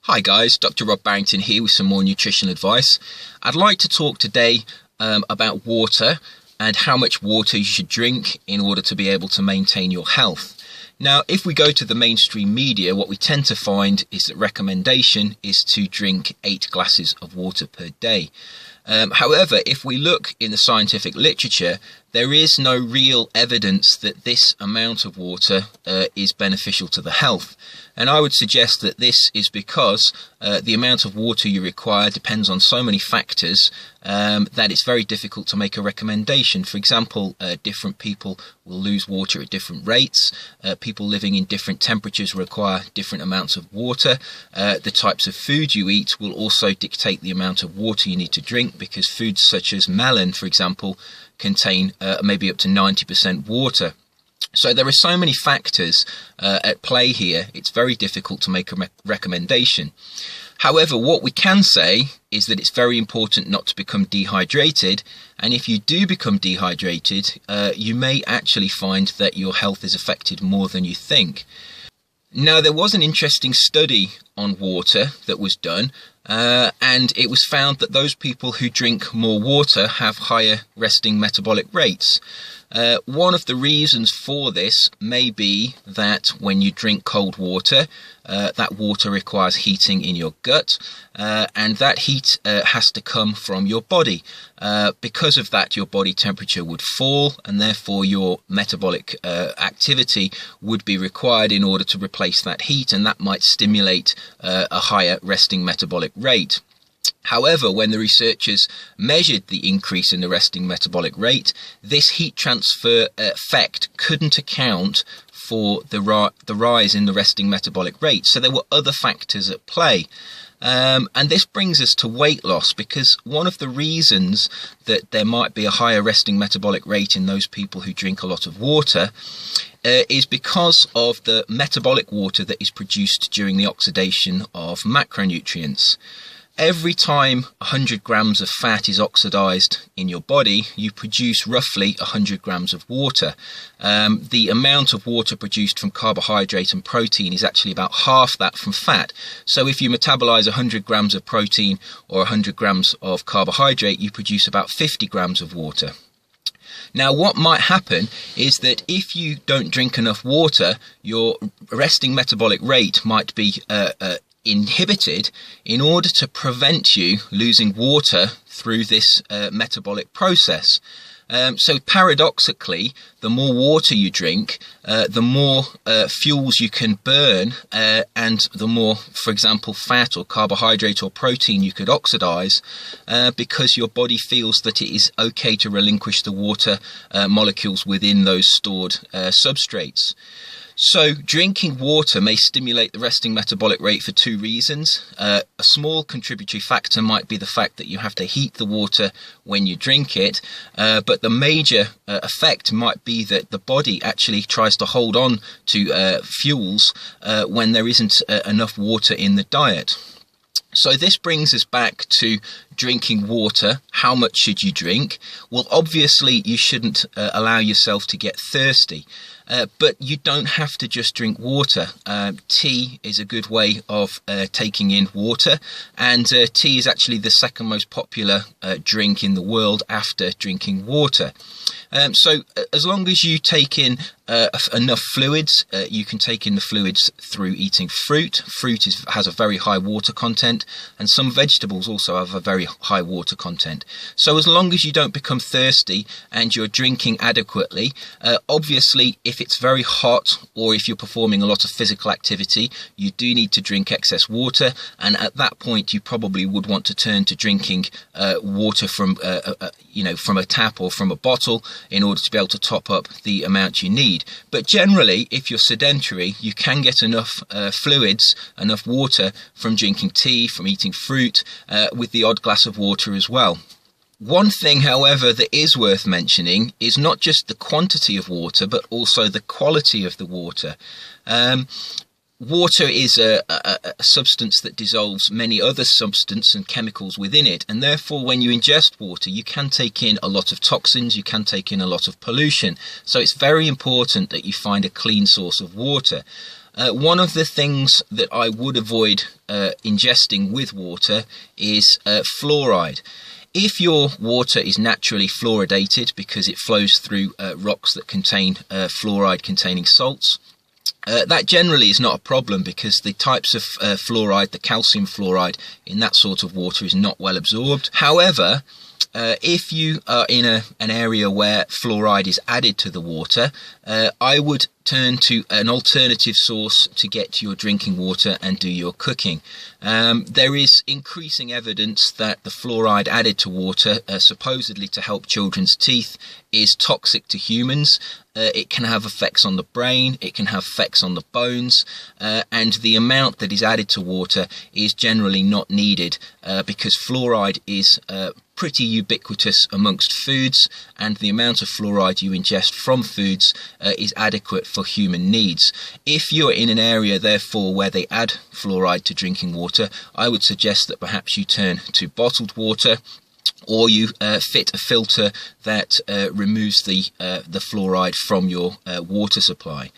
Hi guys, Dr. Rob Barrington here with some more nutrition advice. I'd like to talk today about water and how much water you should drink in order to be able to maintain your health. Now, if we go to the mainstream media, what we tend to find is that recommendation is to drink 8 glasses of water per day. However, if we look in the scientific literature, there is no real evidence that this amount of water is beneficial to the health. And I would suggest that this is because the amount of water you require depends on so many factors that it's very difficult to make a recommendation. For example, different people will lose water at different rates. People living in different temperatures require different amounts of water. The types of food you eat will also dictate the amount of water you need to drink, because foods such as melon, for example, contain maybe up to 90% water. So there are so many factors at play here, it's very difficult to make a recommendation. However, what we can say is that it's very important not to become dehydrated, and if you do become dehydrated, you may actually find that your health is affected more than you think. Now, there was an interesting study on water that was done, and it was found that those people who drink more water have higher resting metabolic rates. One of the reasons for this may be that when you drink cold water, that water requires heating in your gut, and that heat has to come from your body. Because of that, your body temperature would fall, and therefore your metabolic activity would be required in order to replace that heat, and that might stimulate a higher resting metabolic rate. However, when the researchers measured the increase in the resting metabolic rate, this heat transfer effect couldn't account for the rise in the resting metabolic rate. So there were other factors at play. And this brings us to weight loss, because one of the reasons that there might be a higher resting metabolic rate in those people who drink a lot of water is because of the metabolic water that is produced during the oxidation of macronutrients. Every time 100 grams of fat is oxidized in your body, you produce roughly 100 grams of water. The amount of water produced from carbohydrate and protein is actually about half that from fat. So if you metabolize 100 grams of protein or 100 grams of carbohydrate, you produce about 50 grams of water. Now, what might happen is that if you don't drink enough water, your resting metabolic rate might be inhibited in order to prevent you losing water through this metabolic process. So paradoxically, the more water you drink, the more fuels you can burn, and the more, for example, fat or carbohydrate or protein you could oxidize, because your body feels that it is okay to relinquish the water molecules within those stored substrates. So drinking water may stimulate the resting metabolic rate for 2 reasons. A small contributory factor might be the fact that you have to heat the water when you drink it, but the major effect might be that the body actually tries to hold on to fuels when there isn't enough water in the diet. So this brings us back to drinking water. How much should you drink? Well, obviously you shouldn't allow yourself to get thirsty, but you don't have to just drink water. Tea is a good way of taking in water, and tea is actually the second most popular drink in the world after drinking water. So as long as you take in enough fluids, you can take in the fluids through eating fruit. Fruit has a very high water content, and some vegetables also have a very high water content. So as long as you don't become thirsty and you're drinking adequately, obviously if it's very hot or if you're performing a lot of physical activity, you do need to drink excess water, and at that point you probably would want to turn to drinking water from from a tap or from a bottle in order to be able to top up the amount you need. But generally, if you're sedentary, you can get enough fluids, enough water from drinking tea, from eating fruit, with the odd glass of water as well. One thing, however, that is worth mentioning is not just the quantity of water, but also the quality of the water. Water is a substance that dissolves many other substances and chemicals within it, and therefore when you ingest water you can take in a lot of toxins, you can take in a lot of pollution. So it's very important that you find a clean source of water. One of the things that I would avoid ingesting with water is fluoride. If your water is naturally fluoridated because it flows through rocks that contain fluoride containing salts, that generally is not a problem because the types of fluoride, the calcium fluoride in that sort of water is not well absorbed. However, if you are in an area where fluoride is added to the water, I would turn to an alternative source to get your drinking water and do your cooking. There is increasing evidence that the fluoride added to water, supposedly to help children's teeth, is toxic to humans. It can have effects on the brain, it can have effects on the bones, and the amount that is added to water is generally not needed because fluoride is pretty ubiquitous amongst foods, and the amount of fluoride you ingest from foods is adequate for human needs. If you're in an area, therefore, where they add fluoride to drinking water, I would suggest that perhaps you turn to bottled water, or you fit a filter that removes the fluoride from your water supply.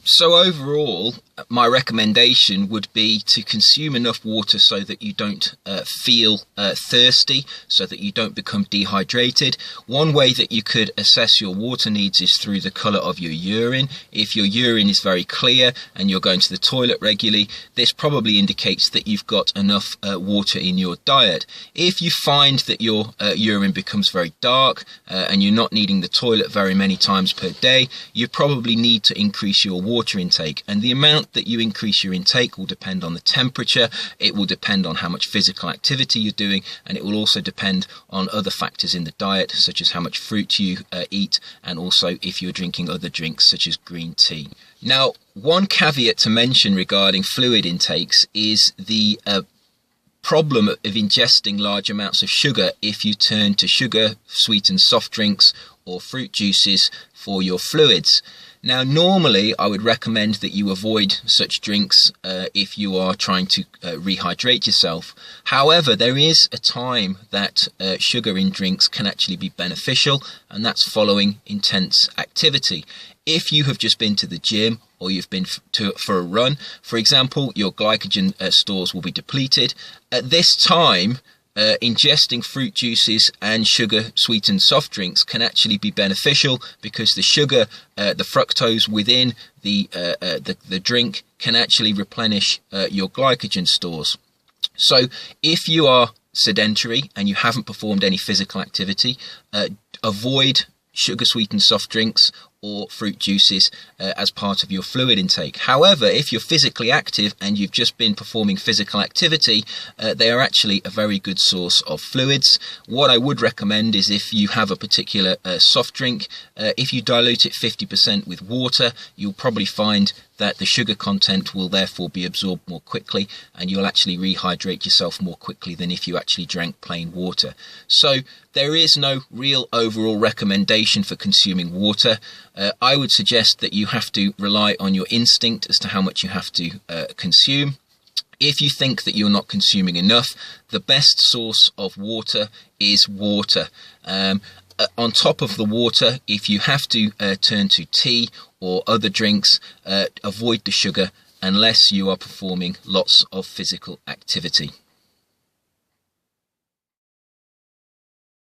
So overall, my recommendation would be to consume enough water so that you don't feel thirsty, so that you don't become dehydrated. One way that you could assess your water needs is through the colour of your urine. If your urine is very clear and you're going to the toilet regularly, this probably indicates that you've got enough water in your diet. If you find that your urine becomes very dark and you're not needing the toilet very many times per day, you probably need to increase your water intake, and the amount that you increase your intake will depend on the temperature, it will depend on how much physical activity you're doing, and it will also depend on other factors in the diet, such as how much fruit you eat, and also if you're drinking other drinks such as green tea. Now, one caveat to mention regarding fluid intakes is the problem of ingesting large amounts of sugar if you turn to sugar sweetened soft drinks or fruit juices for your fluids. Now, normally I would recommend that you avoid such drinks if you are trying to rehydrate yourself. However, there is a time that sugar in drinks can actually be beneficial, and that's following intense activity. If you have just been to the gym or you've been for a run, for example, your glycogen stores will be depleted. At this time, ingesting fruit juices and sugar sweetened soft drinks can actually be beneficial because the sugar, the fructose within the drink can actually replenish your glycogen stores. So if you are sedentary and you haven't performed any physical activity, avoid sugar sweetened soft drinks or fruit juices as part of your fluid intake. However, if you're physically active and you've just been performing physical activity, they are actually a very good source of fluids. What I would recommend is if you have a particular soft drink, if you dilute it 50% with water, you'll probably find that the sugar content will therefore be absorbed more quickly, and you'll actually rehydrate yourself more quickly than if you actually drank plain water. So there is no real overall recommendation for consuming water. I would suggest that you have to rely on your instinct as to how much you have to consume. If you think that you're not consuming enough, the best source of water is water. On top of the water, if you have to turn to tea or other drinks, avoid the sugar unless you are performing lots of physical activity.